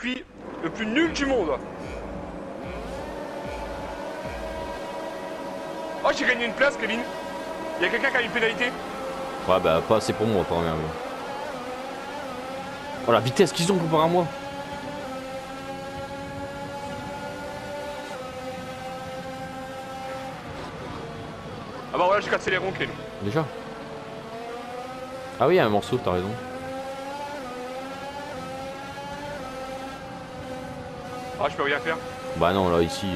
circuit le plus nul du monde. Oh, j'ai gagné une place, Kevin. Il y a quelqu'un qui a une pénalité. Ouais, bah pas assez pour moi, quand même. Oh, la vitesse qu'ils ont comparé à moi. Ah bah voilà, j'ai cassé les ronds, Kevin. Déjà. Ah oui, il y a un morceau, t'as raison. Ah, je peux rien faire. Bah non, là, ici...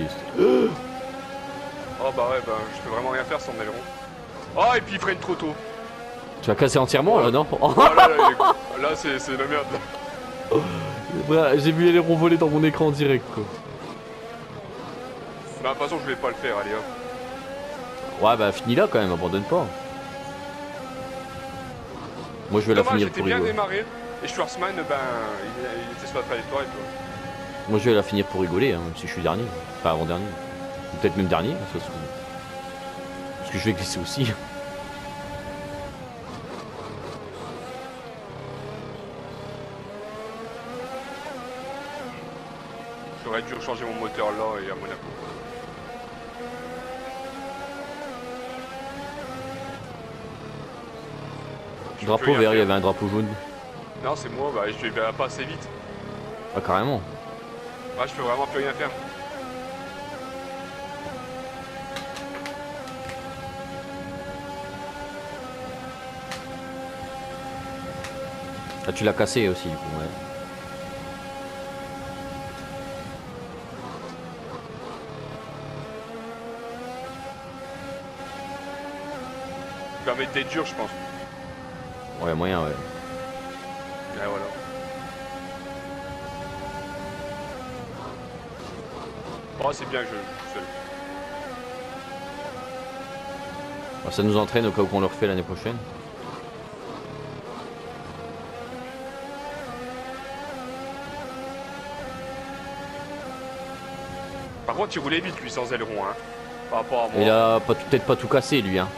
Oh bah ouais, bah je peux vraiment rien faire sans aileron. Oh, et puis ils freinent trop tôt. Tu vas casser entièrement, là, non? Oh là, c'est la merde. Ouais, j'ai vu les ronds voler dans mon écran en direct, quoi. Bah de toute façon, je vais pas le faire, allez hop. Ouais, bah finis là, quand même, abandonne pas. Moi, je vais la finir j'étais pour bien rigoler. démarré. Et Schwarzman, ben, il était sur la trajectoire et tout. Moi, je vais la finir pour rigoler, hein, même si je suis dernier. Enfin, avant-dernier. Ou peut-être même dernier, ça se trouve. Parce que je vais glisser aussi. J'aurais dû changer mon moteur là et à Monaco. Drapeau vert, il y avait un drapeau jaune. Non, c'est moi, bah je vais pas assez vite. Ah, carrément. Ah, je peux vraiment plus rien faire. Ah, tu l'as cassé aussi, du coup, ouais. Il va mettre des durs, je pense. Ouais, moyen, ouais. Et voilà. Oh, c'est bien que je joue seul. Bah, ça nous entraîne au cas où on le refait l'année prochaine. Par contre, il roulait vite, lui, sans aileron, hein. Par rapport à moi. Et il a peut-être pas tout cassé, lui, hein.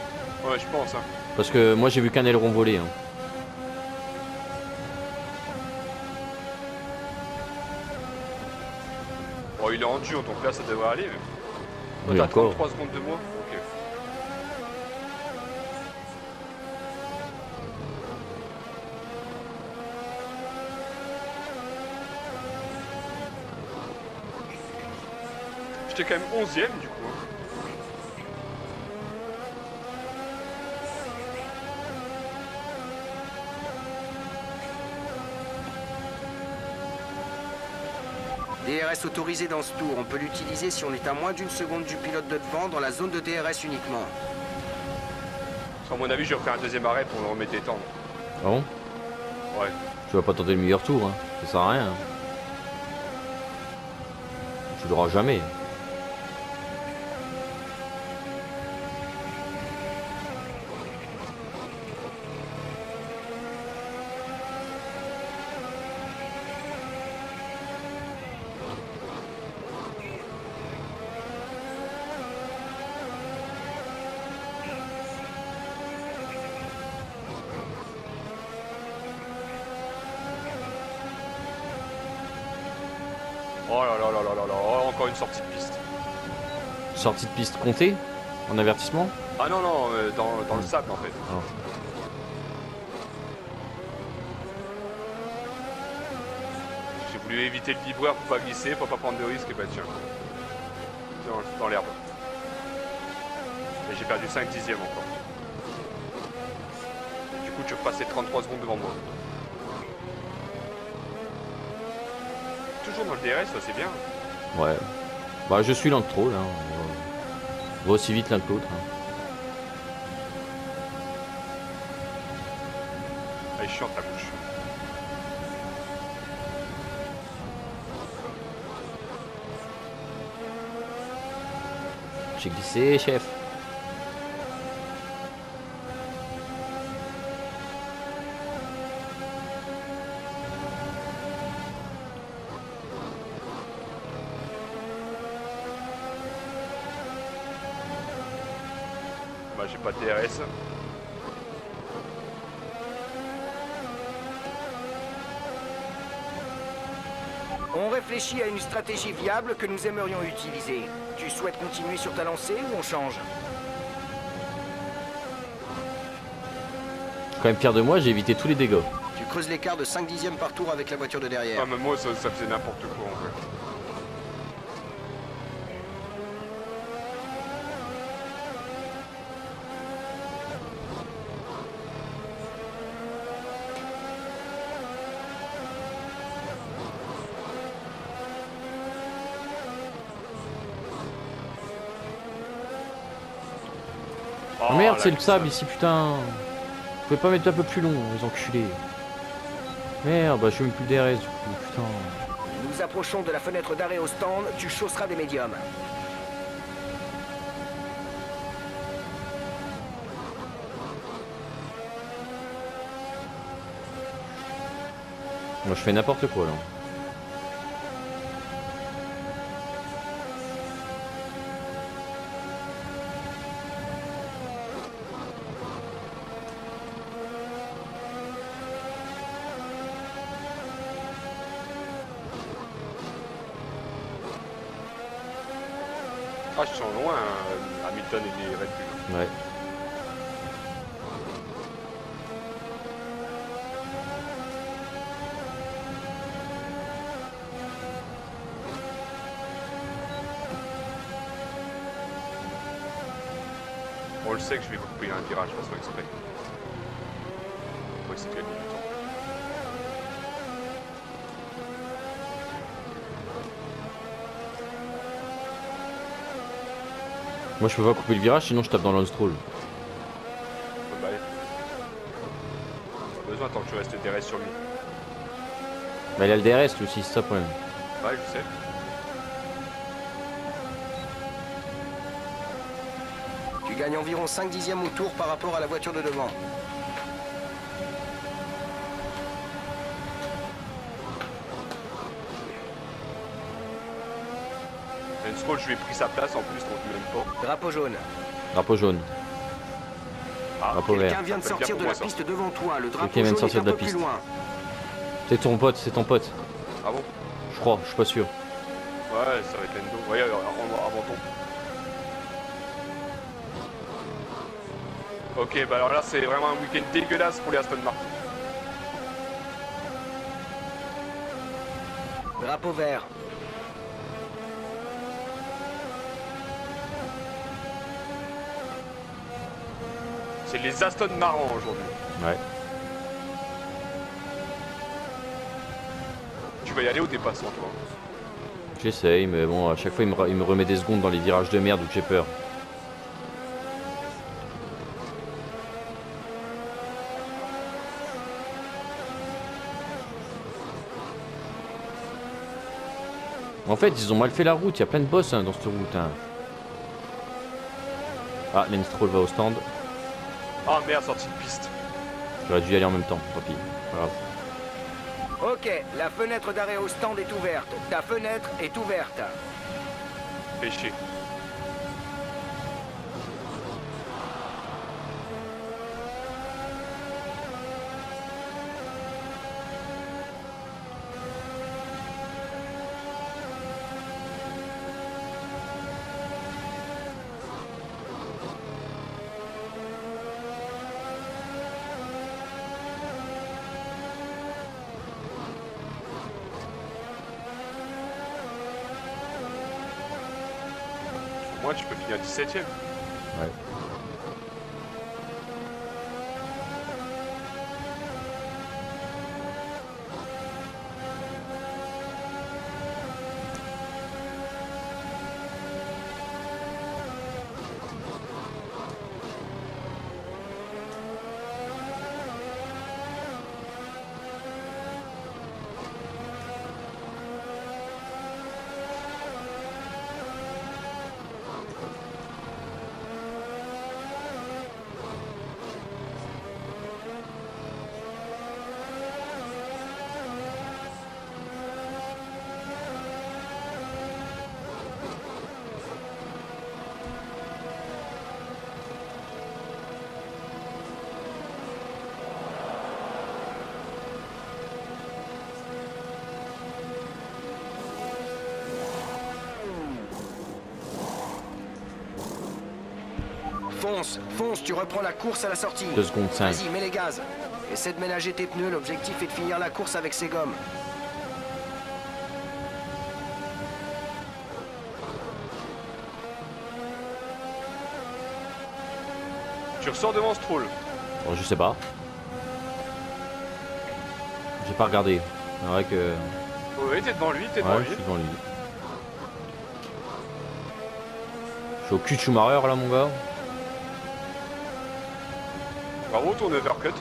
Ouais, je pense, hein. Parce que moi, j'ai vu qu'un aileron voler, hein. Bon, il est en dur, donc là, ça devrait aller. Oui, T'as encore. 33 secondes de moi. Ok. J'étais quand même 11ème, du coup. Hein. DRS autorisé dans ce tour. On peut l'utiliser si on est à moins d'une seconde du pilote de devant dans la zone de DRS uniquement. À mon avis, je ferai un deuxième arrêt pour me remettre des temps. Ah bon? Ouais. Tu vas pas tenter le meilleur tour, hein. Ça sert à rien. Hein. Tu l'auras jamais. Oh là là là là là là. Oh, encore une sortie de piste. Sortie de piste comptée? En avertissement? Ah non, non, dans le sable, en fait. Ah. J'ai voulu éviter le vibreur pour pas glisser, pour pas prendre de risque, et bah tiens. Dans l'herbe. Et j'ai perdu 5 dixièmes encore. Et du coup, tu repassais 33 secondes devant moi. Toujours dans le DRS, ça c'est bien. Ouais. Bah, je suis l'un de trop, là. On va aussi vite l'un que l'autre. Hein. Elle est chiante ta bouche. J'ai glissé, chef. Bah j'ai pas de DRS. On réfléchit à une stratégie viable que nous aimerions utiliser. Tu souhaites continuer sur ta lancée ou on change? Quand même fier de moi, j'ai évité tous les dégâts. Tu creuses l'écart de 5 dixièmes par tour avec la voiture de derrière. Ah, mais moi, ça faisait n'importe quoi en fait. Oh merde, la c'est le glissade. sable ici, putain. Vous pouvez pas mettre un peu plus long, les enculés. Merde, bah je suis même plus le DRS du coup, putain. Nous approchons de la fenêtre d'arrêt au stand, tu chausseras des médiums. Moi je fais n'importe quoi là. Ah, je sens loin Hamilton et les Red Bull. Ouais. On le sait que je vais couper un virage de façon exprès. Pour essayer de gagner du temps. Moi je peux pas couper le virage, sinon je tape dans Lance Stroll. Bah, allez. Pas besoin tant que tu restes DRS sur lui. Bah il a le DRS lui aussi, c'est ça le problème. Ouais, je sais. Tu gagnes environ 5 dixièmes au tour par rapport à la voiture de devant. Lance Stroll, je lui ai pris sa place en plus, donc même pas. Drapeau jaune. Drapeau jaune. Ah, Drapeau vert. Quelqu'un vient de Ça fait bien sortir pour de moi, la ça. piste devant toi. Le drapeau Quelqu'un vient de jaune est sortir un de la peu plus piste. loin. C'est ton pote, c'est ton pote. Ah bon? Je crois, je suis pas sûr. Ouais, ça va être Lando. Ouais, abandon. Ok, bah alors là, c'est vraiment un week-end dégueulasse pour les Aston Martin. Drapeau vert. C'est les Aston marrants aujourd'hui. Ouais. Tu vas y aller ou t'es passant, toi? J'essaye, mais bon, à chaque fois il me remet des secondes dans les virages de merde où j'ai peur. En fait, ils ont mal fait la route, il y a plein de boss hein, dans cette route. Hein. Ah, Lance Stroll va au stand. Ah merde, sortie de piste. J'aurais dû y aller en même temps, tant pis. Pas grave. Ok, la fenêtre d'arrêt au stand est ouverte. Ta fenêtre est ouverte. Péché. Moi, tu peux finir 17ème. Ouais. Fonce, fonce, tu reprends la course à la sortie. 2 secondes 5. Vas-y, mets les gaz. Essaie de ménager tes pneus, l'objectif est de finir la course avec ces gommes. Tu ressors devant Stroll. Bon, je sais pas. J'ai pas regardé. C'est vrai que. Oui, t'es devant lui, t'es devant Ouais, lui. je suis devant lui. Je suis au cul de Schumacher là, mon gars. Bravo, ton overcut.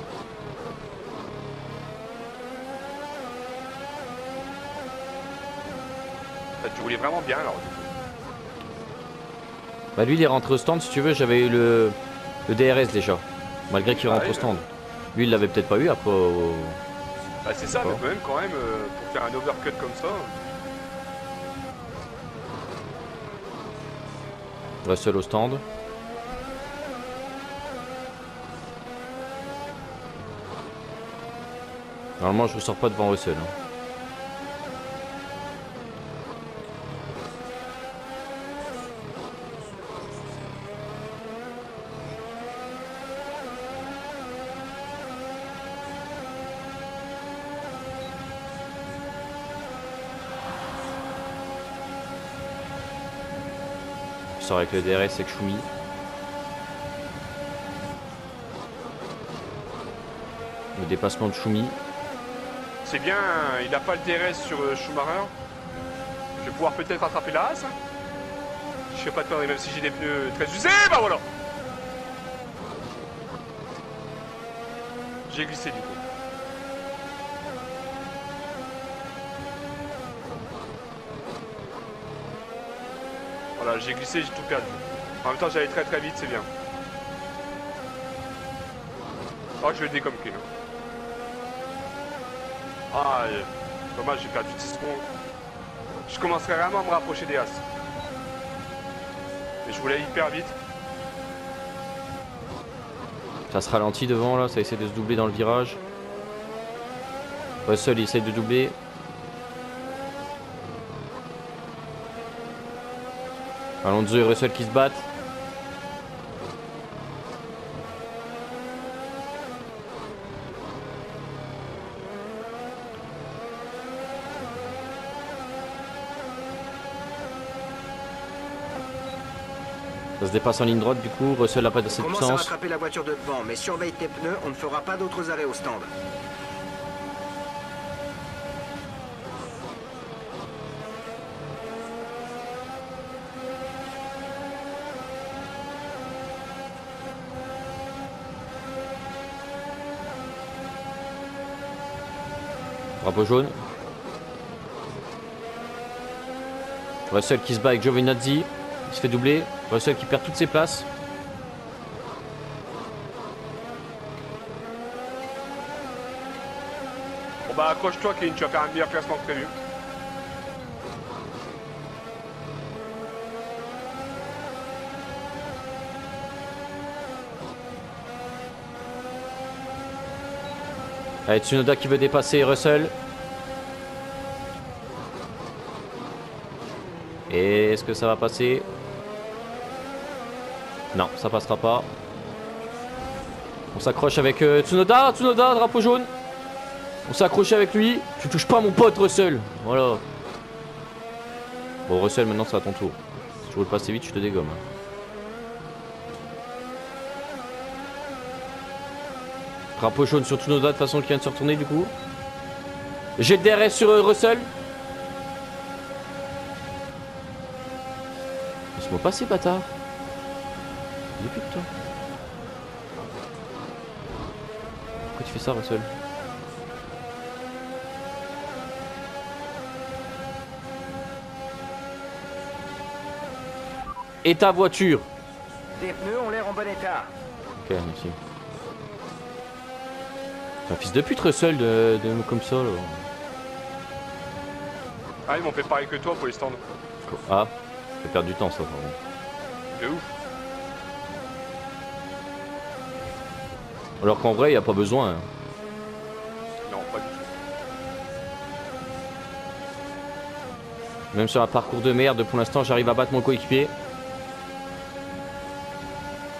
Tu roulais vraiment bien alors. Bah, lui, il est rentré au stand. Si tu veux, j'avais eu le DRS déjà. Malgré qu'il rentre Ouais, au stand. Lui, il l'avait peut-être pas eu après. Bah c'est ça, mais D'accord. quand même, pour faire un overcut comme ça. Russell au stand. Normalement, je ne ressors pas devant Russell. Hein. Je sors avec le DRS avec Schumi. Le dépassement de Schumi. C'est bien, il a pas le DRS sur Schumacher. Je vais pouvoir peut-être rattraper la Haas. Je fais pas de conneries, même si j'ai des pneus très usés, bah voilà. J'ai glissé du coup. Voilà, j'ai glissé, j'ai tout perdu. En même temps, j'allais très très vite, c'est bien. Oh, je vais décomquer. Ah, dommage, j'ai perdu 10 secondes. Je commencerai vraiment à me rapprocher des As. Et je voulais hyper vite. Ça se ralentit devant là, ça essaie de se doubler dans le virage. Russell il essaie de doubler. Alonso et Russell qui se battent. Ça se dépasse en ligne droite du coup, Russell n'a pas assez de Commence à puissance. rattraper la voiture de devant, mais surveille tes pneus, on ne fera pas d'autres arrêts au stand. Drapeau jaune. Russell qui se bat avec Giovinazzi. Il se fait doubler. Russell qui perd toutes ses places. Bon bah accroche-toi Kevin, tu vas faire un meilleur classement que prévu. Allez, Tsunoda qui veut dépasser Russell. Et est-ce que ça va passer? Non, ça passera pas. On s'accroche avec Tsunoda, Tsunoda, drapeau jaune. On s'accroche avec lui. Tu touches pas mon pote Russell. Voilà. Bon Russell, maintenant c'est à ton tour. Si tu roules pas assez vite, je te dégomme. Drapeau jaune sur Tsunoda de toute façon qui vient de se retourner du coup. J'ai le DRS sur Russell. Laisse-moi passer bâtard. Depuis toi. Pourquoi tu fais ça Russell? Et ta voiture? Tes pneus ont l'air en bon état. Ok, merci. C'est un fils de pute Russell de comme ça là. Ah, ils m'ont fait pareil que toi pour les stands. Ah, ça fait perdre du temps ça par contre. De ouf. Alors qu'en vrai, il n'y a pas besoin. Hein. Non, pas du tout. Même sur un parcours de merde, pour l'instant, j'arrive à battre mon coéquipier.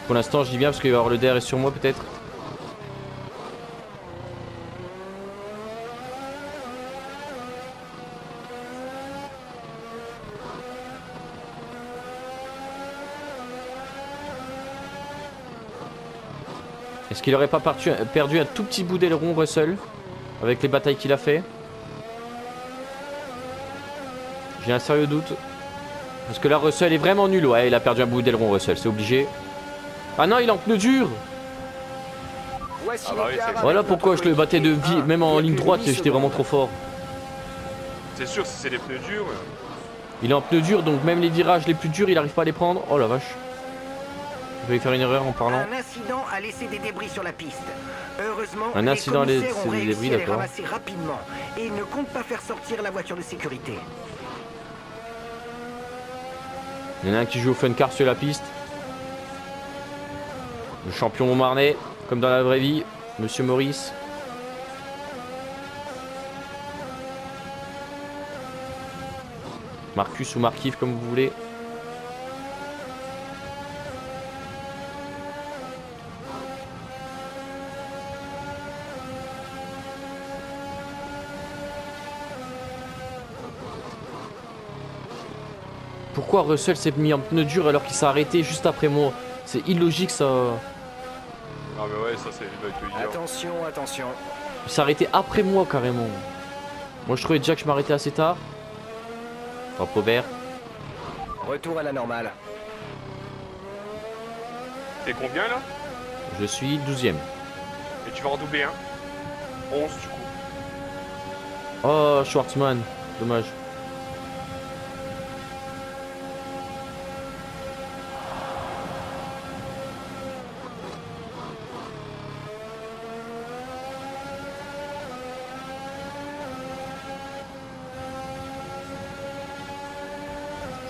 Pour l'instant, je dis bien parce qu'il va y avoir le DRS sur moi peut-être. Est-ce qu'il aurait pas perdu un tout petit bout d'aileron, Russell, avec les batailles qu'il a fait? J'ai un sérieux doute. Parce que là, Russell est vraiment nul. Ouais, il a perdu un bout d'aileron, Russell, c'est obligé. Ah non, il est en pneu dur. Voici Ah bah oui, l'écart c'est- avec Voilà notre pourquoi je le battais de coéquipier. vie, même en ligne droite, 1,8 j'étais vraiment secondes. trop fort. C'est sûr, si c'est des pneus durs. Il est en pneu dur, donc même les virages les plus durs, il arrive pas à les prendre. Oh la vache. Je vais faire une erreur en parlant. Un incident a laissé des débris sur la piste. Heureusement, Un les incident a laissé commissaires ont des réussi débris, à les d'accord. ramasser rapidement et ils ne comptent pas faire sortir la voiture de sécurité. Il y en a un qui joue au fun car sur la piste. Le champion Montmarnais, comme dans la vraie vie, Monsieur Maurice. Marcus ou Markif comme vous voulez. Pourquoi Russell s'est mis en pneu dur alors qu'il s'est arrêté juste après moi? C'est illogique ça. Non mais ouais, ça c'est il va te dire. Attention, attention. Il s'est arrêté après moi carrément. Moi je trouvais déjà que je m'arrêtais assez tard. Drapeau vert. Retour à la normale. T'es combien là? Je suis 12ème. Et tu vas en doubler un 11 du coup. Oh Schwartzmann, dommage.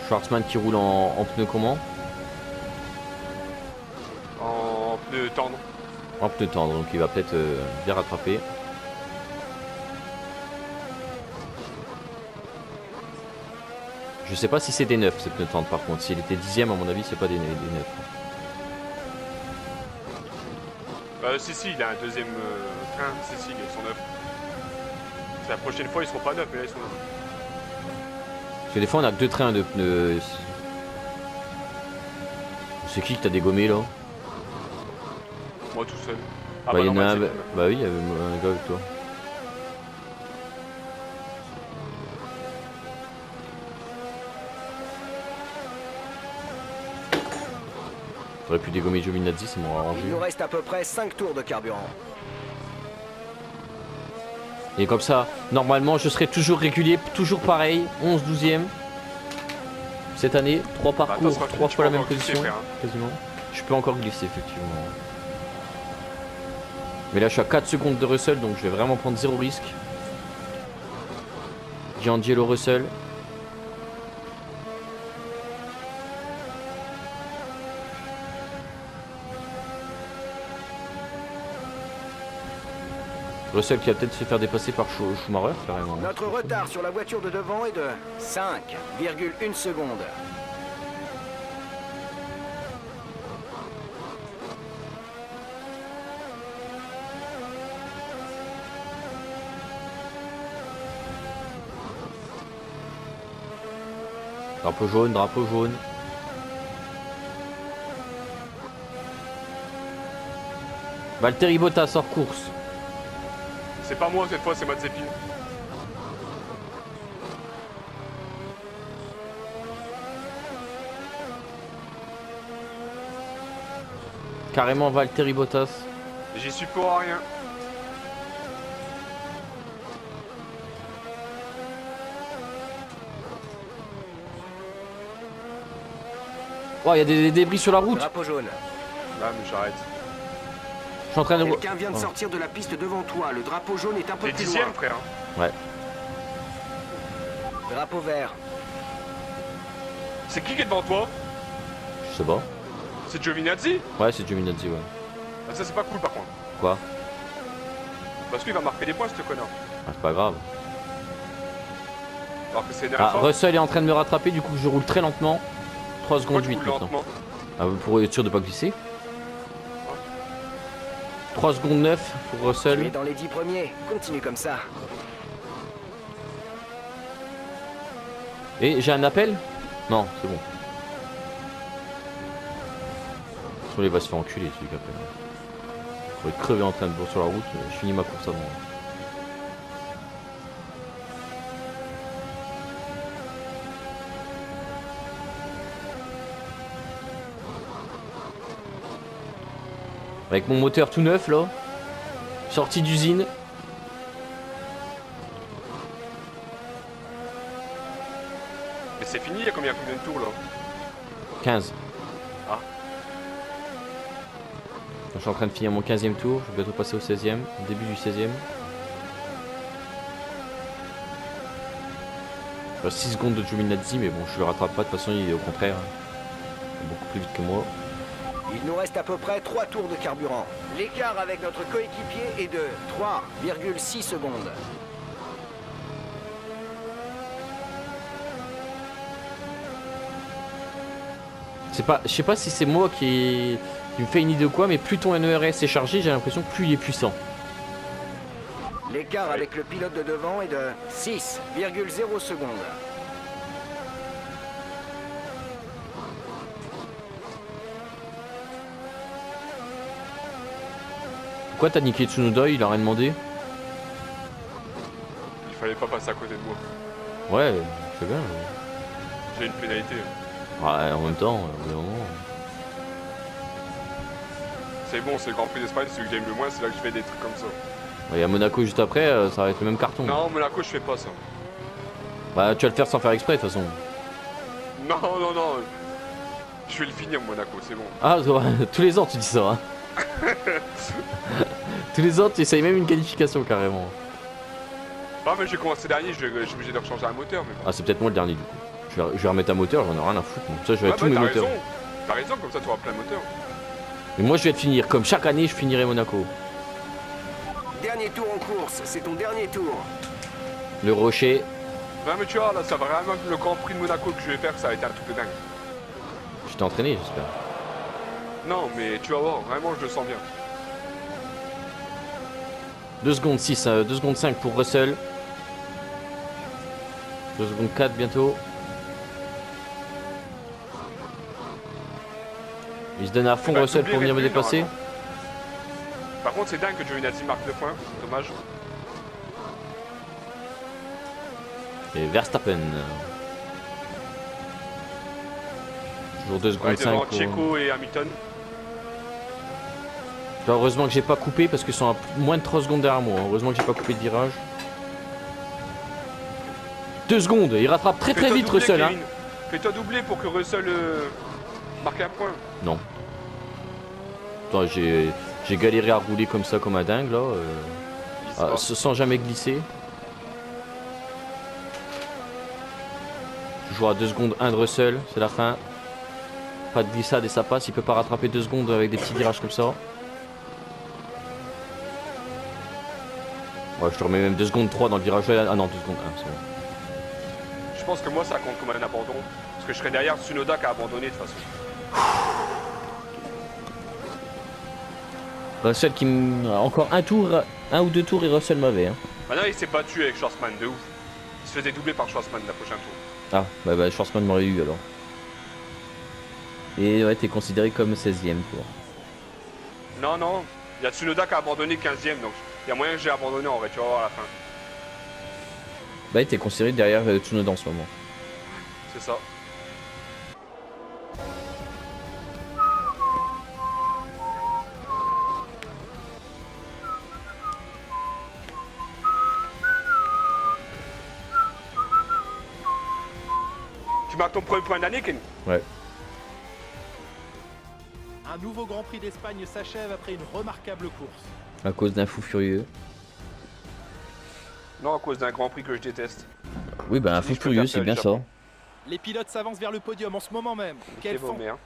Schwartzmann qui roule en pneu comment? En pneu tendre. En pneu tendre, donc il va peut-être bien rattraper. Je sais pas si c'est des 9 ces pneus tendres par contre. S'il était 10ème, à mon avis, c'est pas des 9. Si, il a un deuxième train, si, ils sont neufs. La prochaine fois, ils seront pas neufs, mais là, ils sont neufs. Parce que des fois, on a que 2 trains de pneus. C'est qui que t'as dégommé là? Moi tout seul. Bah, il y en a un. c'est- Bah oui, il y avait un gars avec toi. J'aurais pu dégommer Giovinazzi, ça m'aurait arrangé. Il nous reste à peu près 5 tours de carburant. Et comme ça, normalement, je serai toujours régulier, toujours pareil, 11, 12ème. Cette année, 3 Bah, parcours, attends, 3 tu fois la peux même encore glisser, position, frère, hein. quasiment. Je peux encore glisser, effectivement. Mais là, je suis à 4 secondes de Russell, donc je vais vraiment prendre 0 risque. Giangielo Russell. Russell qui va peut-être se faire dépasser par Schumacher, carrément. Notre retard sur la voiture de devant est de 5,1 secondes. Drapeau jaune, drapeau jaune. Valtteri Bottas hors course. C'est pas moi cette fois, c'est Mazepin. Carrément Valtteri Bottas. J'y suis pour rien. Oh, il y a des débris sur la route. Drapeau jaune. Ah, mais j'arrête. Je suis en train de... Quelqu'un vient de Oh. sortir de la piste devant toi. Le drapeau jaune est un peu T'es plus 10ème, loin. frère. Ouais. Drapeau vert. C'est qui est devant toi? Je sais pas. C'est Giovinazzi? Ouais, c'est Giovinazzi, ouais. Ah, ça, c'est pas cool par contre. Quoi? Parce qu'il va marquer des points, ce connard. Ah, c'est pas grave. Alors que c'est Ah, nerveux. Russell est en train de me rattraper, du coup je roule très lentement. 3 secondes 8 maintenant. lentement. Ah, pour être sûr de pas glisser. 3 secondes 9 pour Tu es Russell. dans les 10 premiers. Continue comme ça. Et j'ai un appel? Non, c'est bon. Il va se faire enculer celui qui appelle. Il va être crevé en train de bourre sur la route. Je finis ma course avant. Avec mon moteur tout neuf là. Sorti d'usine. Mais c'est fini, il y a combien de tours là? 15. Ah. Je suis en train de finir mon 15e tour. Je vais bientôt passer au 16e. Début du 16e. Je suis à 6 secondes de Giovinazzi, mais bon, je le rattrape pas. De toute façon, il est au contraire. Il est beaucoup plus vite que moi. Il nous reste à peu près 3 tours de carburant. L'écart avec notre coéquipier est de 3,6 secondes. C'est pas, je sais pas si c'est moi qui me fait une idée ou quoi, mais plus ton NERS est chargé, j'ai l'impression que plus il est puissant. L'écart avec le pilote de devant est de 6,0 secondes. Pourquoi t'as niqué Tsunoda? Il a rien demandé. Il fallait pas passer à côté de moi. Ouais, je sais bien. J'ai une pénalité. Ouais, en même temps, au bout d'un moment. C'est bon, c'est le Grand Prix d'Espagne, celui que j'aime le moins, c'est là que je fais des trucs comme ça. Il y a Monaco juste après, ça va être le même carton. Non, Monaco, je fais pas ça. Bah, tu vas le faire sans faire exprès de toute façon. Non, non, non. Je vais le finir, Monaco, c'est bon. Ah, ouais, tous les ans tu dis ça. Hein. Tous les ans tu essayes même une qualification carrément. Ah, mais j'ai commencé dernier, je suis obligé de recharger un moteur. Mais bon. Ah, c'est peut-être moi le dernier du coup. Je vais remettre un moteur, j'en ai rien à foutre. Donc ça, je vais Ouais, mettre tous mes t'as moteurs. raison. T'as raison, comme ça tu auras plein de moteurs. Mais moi, je vais te finir. Comme chaque année, je finirai Monaco. Dernier tour en course, c'est ton dernier tour. Le Rocher. Ouais, mais tu vois, là, ça va vraiment le Grand Prix de Monaco que je vais faire, ça va être un truc de dingue. Je t'ai entraîné, j'espère. Non, mais tu vas voir, vraiment, je le sens bien. 2 secondes 6, 2 secondes 5 pour Russell. 2 secondes 4 bientôt. Il se donne à fond Bah, Russell doubler pour venir me Red Bull, dépasser. normalement. Par contre, c'est dingue que Giovinazzi marque 2 points, dommage. Et Verstappen. Toujours 2 Ouais, secondes 5 devant pour... Checo et Hamilton. Heureusement que j'ai pas coupé parce qu'ils sont à moins de 3 secondes derrière moi. Heureusement que j'ai pas coupé de virage. 2 secondes, il rattrape très Fais-toi vite doubler, Russell. Hein. Kevin. Fais-toi doubler pour que Russell marque un point. Non. Attends, j'ai galéré à rouler comme ça, comme un dingue là. Il se passe. Sans jamais glisser. Toujours à 2 secondes 1 de Russell, c'est la fin. Pas de glissade et ça passe, il peut pas rattraper 2 secondes avec des petits virages comme ça. Ouais, je te remets même 2 secondes 3 dans le virage. Ah non, 2 secondes 1, c'est bon. Je pense que moi ça compte comme un abandon. Parce que je serais derrière Tsunoda qui a abandonné de toute façon. Russell qui encore un tour, 1 ou 2 tours et Russell m'avait. Hein. Maintenant il s'est battu avec Schwarzman de ouf. Il se faisait doubler par Schwarzman la prochaine tour. Ah, bah Schwarzman m'aurait eu alors. Et ouais, t'es considéré comme 16ème quoi. Non, non. Il y a Tsunoda qui a abandonné 15ème, donc il y a moyen que j'ai abandonné en vrai, tu vas voir à la fin. Bah t'es considéré derrière Tsunoda en ce moment. C'est ça. Tu marques ton premier point d'année, Ken? Ouais. Un nouveau Grand Prix d'Espagne s'achève après une remarquable course. À cause d'un fou furieux. Non, à cause d'un Grand Prix que je déteste. Oui, bah un Si fou je peux furieux, faire c'est ça, bien le ça. Japon. Les pilotes s'avancent vers le podium en ce moment même. Quel Quelle beau fan- merde.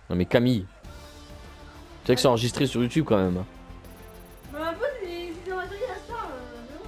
Non mais Camille. Tu sais que c'est enregistré sur YouTube quand même. Bah, un peu, c'est dans la série à ça. Non.